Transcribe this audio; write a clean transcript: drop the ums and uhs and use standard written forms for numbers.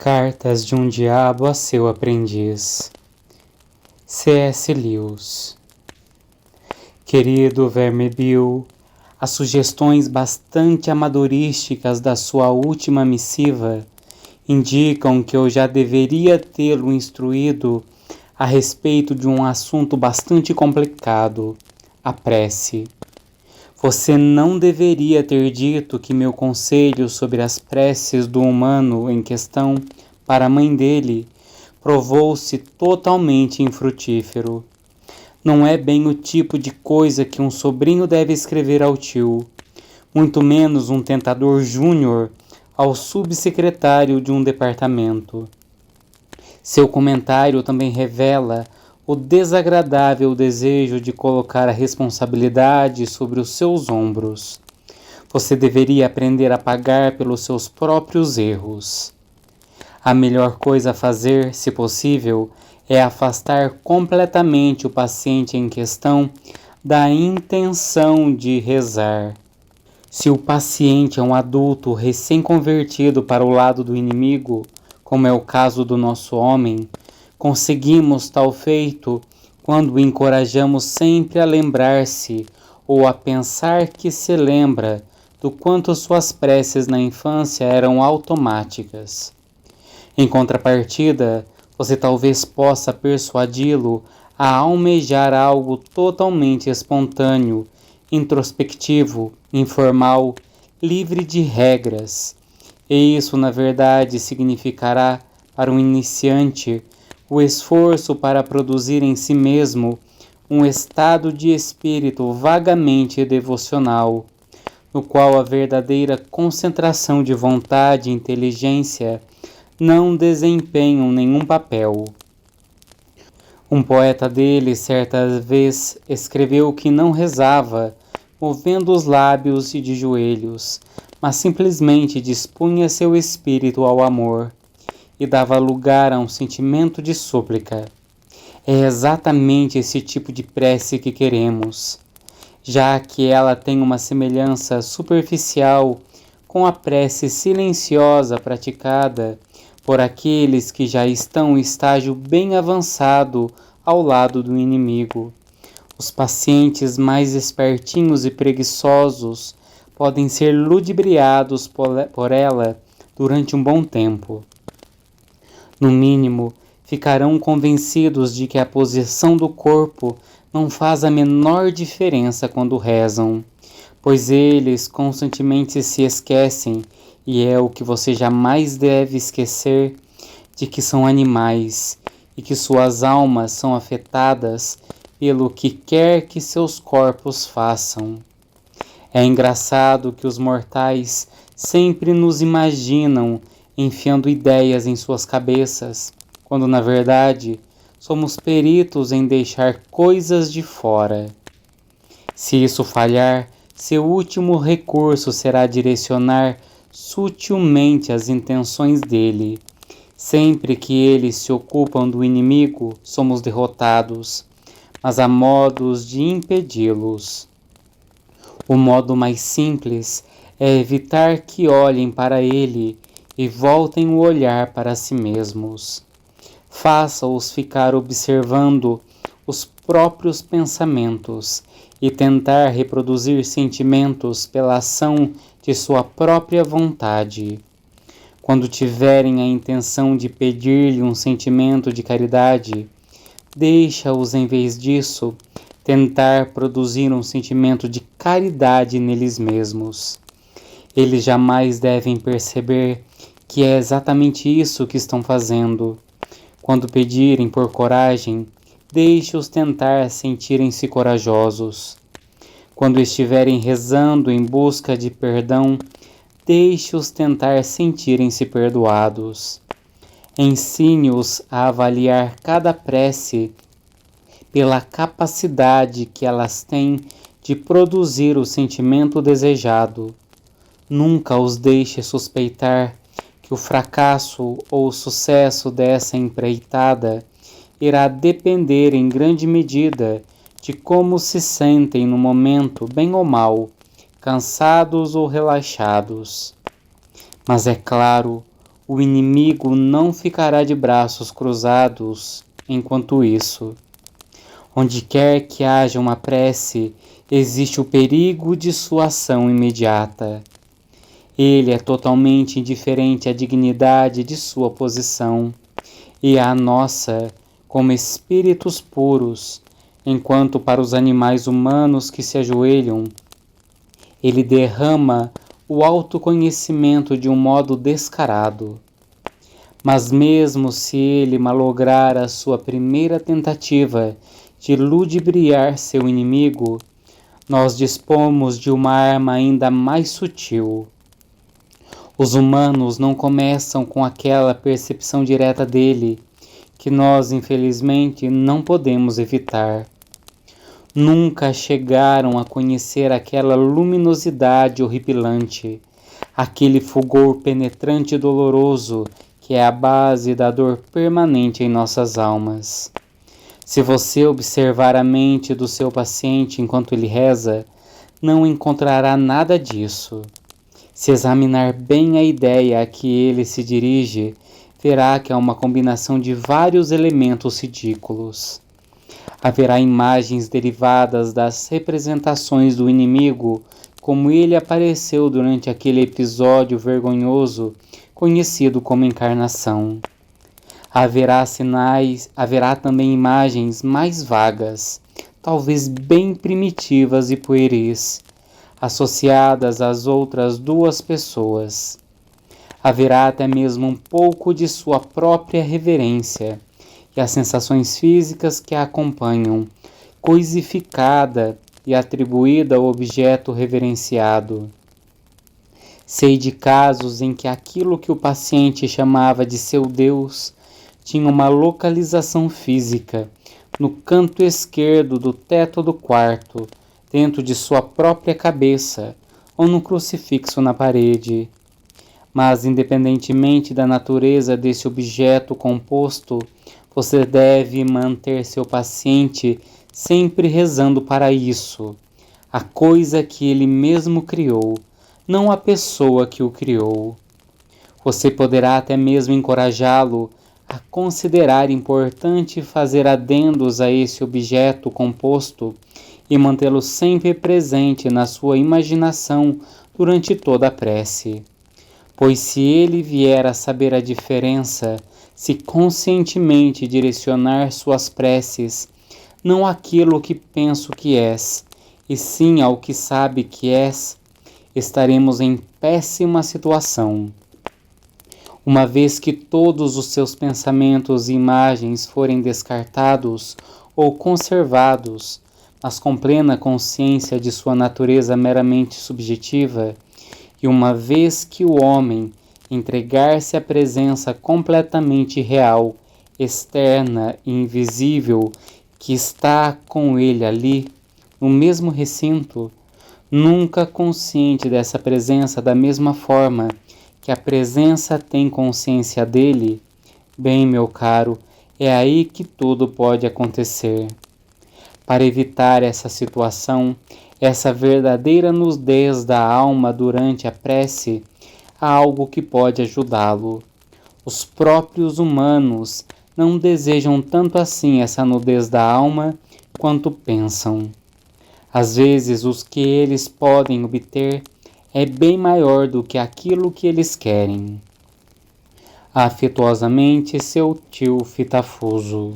Cartas de um Diabo a seu Aprendiz. C.S. Lewis. Querido Verme Bill, as sugestões bastante amadorísticas da sua última missiva indicam que eu já deveria tê-lo instruído a respeito de um assunto bastante complicado, a prece. Você não deveria ter dito que meu conselho sobre as preces do humano em questão para a mãe dele provou-se totalmente infrutífero. Não é bem o tipo de coisa que um sobrinho deve escrever ao tio, muito menos um tentador júnior ao subsecretário de um departamento. Seu comentário também revela o desagradável desejo de colocar a responsabilidade sobre os seus ombros. Você deveria aprender a pagar pelos seus próprios erros. A melhor coisa a fazer, se possível, é afastar completamente o paciente em questão da intenção de rezar. Se o paciente é um adulto recém-convertido para o lado do inimigo, como é o caso do nosso homem, conseguimos tal feito quando o encorajamos sempre a lembrar-se ou a pensar que se lembra do quanto suas preces na infância eram automáticas. Em contrapartida, você talvez possa persuadi-lo a almejar algo totalmente espontâneo, introspectivo, informal, livre de regras. E isso, na verdade, significará, para um iniciante, o esforço para produzir em si mesmo um estado de espírito vagamente devocional, no qual a verdadeira concentração de vontade e inteligência não desempenham nenhum papel. Um poeta dele, certa vez, escreveu que não rezava, movendo os lábios e de joelhos, mas simplesmente dispunha seu espírito ao amor e dava lugar a um sentimento de súplica. É exatamente esse tipo de prece que queremos, já que ela tem uma semelhança superficial com a prece silenciosa praticada por aqueles que já estão em estágio bem avançado ao lado do inimigo. Os pacientes mais espertinhos e preguiçosos podem ser ludibriados por ela durante um bom tempo. No mínimo, ficarão convencidos de que a posição do corpo não faz a menor diferença quando rezam, pois eles constantemente se esquecem, e é o que você jamais deve esquecer, de que são animais e que suas almas são afetadas pelo que quer que seus corpos façam. É engraçado que os mortais sempre nos imaginam enfiando ideias em suas cabeças, quando na verdade somos peritos em deixar coisas de fora. Se isso falhar, seu último recurso será direcionar sutilmente as intenções dele. Sempre que eles se ocupam do inimigo, somos derrotados, mas há modos de impedi-los. O modo mais simples é evitar que olhem para ele e voltem o olhar para si mesmos. Faça-os ficar observando os próprios pensamentos e tentar reproduzir sentimentos pela ação de sua própria vontade. Quando tiverem a intenção de pedir-lhe um sentimento de caridade, deixa-os, em vez disso, tentar produzir um sentimento de caridade neles mesmos. Eles jamais devem perceber que é exatamente isso que estão fazendo. Quando pedirem por coragem, deixe-os tentar sentirem-se corajosos. Quando estiverem rezando em busca de perdão, deixe-os tentar sentirem-se perdoados. Ensine-os a avaliar cada prece pela capacidade que elas têm de produzir o sentimento desejado. Nunca os deixe suspeitar que o fracasso ou o sucesso dessa empreitada irá depender em grande medida de como se sentem no momento, bem ou mal, cansados ou relaxados. Mas é claro, o inimigo não ficará de braços cruzados enquanto isso. Onde quer que haja uma prece, existe o perigo de sua ação imediata. Ele é totalmente indiferente à dignidade de sua posição e à nossa, como espíritos puros, enquanto para os animais humanos que se ajoelham, ele derrama o autoconhecimento de um modo descarado. Mas mesmo se ele malograr a sua primeira tentativa de ludibriar seu inimigo, nós dispomos de uma arma ainda mais sutil. Os humanos não começam com aquela percepção direta dele, que nós, infelizmente, não podemos evitar. Nunca chegaram a conhecer aquela luminosidade horripilante, aquele fulgor penetrante e doloroso que é a base da dor permanente em nossas almas. Se você observar a mente do seu paciente enquanto ele reza, não encontrará nada disso. Se examinar bem a ideia a que ele se dirige, verá que é uma combinação de vários elementos ridículos. Haverá imagens derivadas das representações do inimigo, como ele apareceu durante aquele episódio vergonhoso conhecido como encarnação. Haverá também imagens mais vagas, talvez bem primitivas e pueris, associadas às outras duas pessoas. Haverá até mesmo um pouco de sua própria reverência e as sensações físicas que a acompanham, coisificada e atribuída ao objeto reverenciado. Sei de casos em que aquilo que o paciente chamava de seu Deus tinha uma localização física no canto esquerdo do teto do quarto, dentro de sua própria cabeça, ou no crucifixo na parede. Mas, independentemente da natureza desse objeto composto, você deve manter seu paciente sempre rezando para isso, a coisa que ele mesmo criou, não a pessoa que o criou. Você poderá até mesmo encorajá-lo a considerar importante fazer adendos a esse objeto composto e mantê-lo sempre presente na sua imaginação durante toda a prece. Pois se ele vier a saber a diferença, se conscientemente direcionar suas preces, não àquilo que penso que és, e sim ao que sabe que és, estaremos em péssima situação. Uma vez que todos os seus pensamentos e imagens forem descartados ou conservados, mas com plena consciência de sua natureza meramente subjetiva, e uma vez que o homem entregar-se à presença completamente real, externa e invisível que está com ele ali, no mesmo recinto, nunca consciente dessa presença da mesma forma que a presença tem consciência dele, bem, meu caro, é aí que tudo pode acontecer. Para evitar essa situação, essa verdadeira nudez da alma durante a prece, há algo que pode ajudá-lo. Os próprios humanos não desejam tanto assim essa nudez da alma quanto pensam. Às vezes, os que eles podem obter é bem maior do que aquilo que eles querem. Afetuosamente, seu tio Fitafuso.